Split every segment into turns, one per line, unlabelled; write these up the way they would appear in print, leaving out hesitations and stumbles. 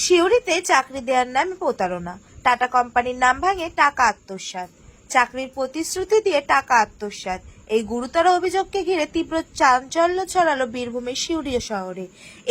সিউড়িতে চাকরি দেওয়ার নামে প্রতারণা, টাটা কোম্পানির নাম ভাঙে টাকা আত্মসাৎ। চাকরির প্রতিশ্রুতি দিয়ে টাকা আত্মসাৎ, এই গুরুতর অভিযোগকে ঘিরে তীব্র চাঞ্চল্য ছড়ালো বীরভূমের সিউড়ি শহরে।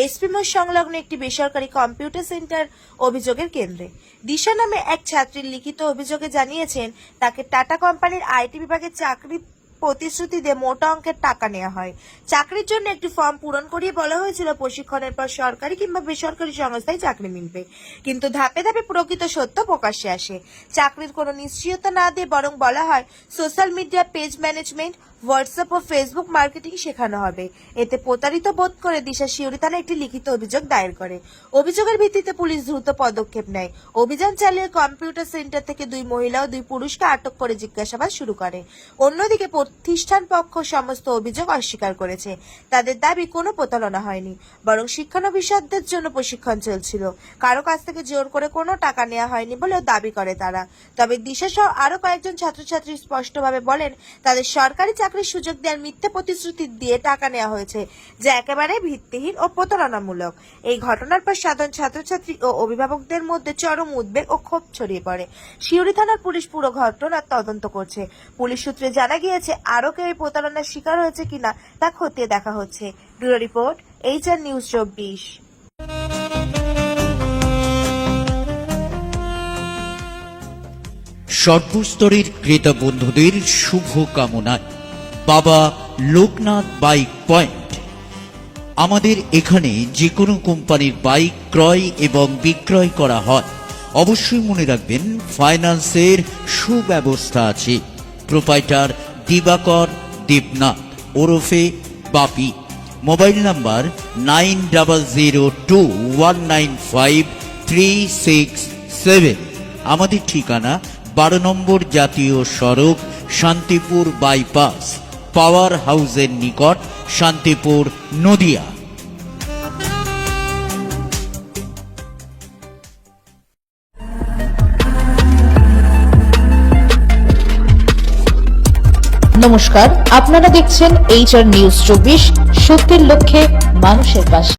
এসপি মোড় সংলগ্ন একটি বেসরকারি কম্পিউটার সেন্টার অভিযোগের কেন্দ্রে। দিশা নামে এক ছাত্রীর লিখিত অভিযোগে জানিয়েছেন তাকে টাটা কোম্পানির আইটি বিভাগে চাকরি প্রতিশ্রুতি দিয়ে মোটা অঙ্কের টাকা নেওয়া হয়। চাকরির জন্য একটি ফর্ম পূরণ করিয়ে বলা হয়েছিল প্রশিক্ষণের পর সরকারি কিংবা বেসরকারি সংস্থায় চাকরি মিলবে, কিন্তু ধাপে ধাপে প্রকৃত সত্য প্রকাশ্যে আসে। চাকরির কোনো নিশ্চয়তা না দিয়ে বরং বলা হয় social media page management, WhatsApp ও ফেসবুক মার্কেটিং শেখানো হবে। এতে প্রতারিত বোধ করে দিশা সিউড়ি থানায় একটি লিখিত অভিযোগ দায়ের করে। অভিযোগের ভিত্তিতে পুলিশ দ্রুত পদক্ষেপ নেয়। অভিযান চালিয়ে কম্পিউটার সেন্টার থেকে 2 মহিলা ও 2 পুরুষকে আটক করে জিজ্ঞাসাবাদ শুরু করে। অন্যদিকে প্রতিষ্ঠান পক্ষ সমস্ত অভিযোগ অস্বীকার করেছে। তাদের দাবি কোনো প্রতারণা হয়নি, বরং শিক্ষানবিশদের জন্য প্রশিক্ষণ চলছিল। কারো কাছ থেকে জোর করে কোনো টাকা নেওয়া হয়নি বলেও দাবি করে তারা। তবে দিশা সহ আরো কয়েকজন ছাত্রছাত্রী স্পষ্টভাবে বলেন তাদের সরকারি চাকরির সুযোগ দেওয়ার মিথ্যে প্রতিশ্রুতি দিয়ে টাকা নেওয়া হয়েছে, যা একেবারে ভিত্তিহীন ও প্রতারণামূলক। এই ঘটনার পর সাধারণ ছাত্রছাত্রী ও অভিভাবকদের মধ্যে চরম উদ্বেগ ও ক্ষোভ ছড়িয়ে পড়ে। সিউড়ি থানার পুলিশ পুরো ঘটনার তদন্ত করছে। পুলিশ সূত্রে জানা গিয়েছে আরো কেউ এই প্রতারণার শিকার হয়েছে কিনা তা খতিয়ে দেখা হচ্ছে। Bureau report, HR news 24।
সর্বস্তরের ক্রেতা বন্ধুদের শুভ কামনায় বাবা লোকনাথ বাইক পয়েন্ট। আমাদের এখানে যে কোনো কোম্পানির বাইক ক্রয় এবং বিক্রয় করা হয়। অবশ্যই মনে রাখবেন ফাইন্যান্সের সুব্যবস্থা আছে। প্রোপাইটার দিবাকর দেবনাথ ওরফে বাপি। Mobile number 9002195367। আমাদের ঠিকানা 12 নম্বর জাতীয় সড়ক, শান্তিপুর বাইপাস, পাওয়ার হাউসের নিকট, শান্তিপুর, নদিয়া।
নমস্কার, আপনারা দেখছেন HR নিউজ 24, সত্যের লক্ষ্যে মানুষের পাশে।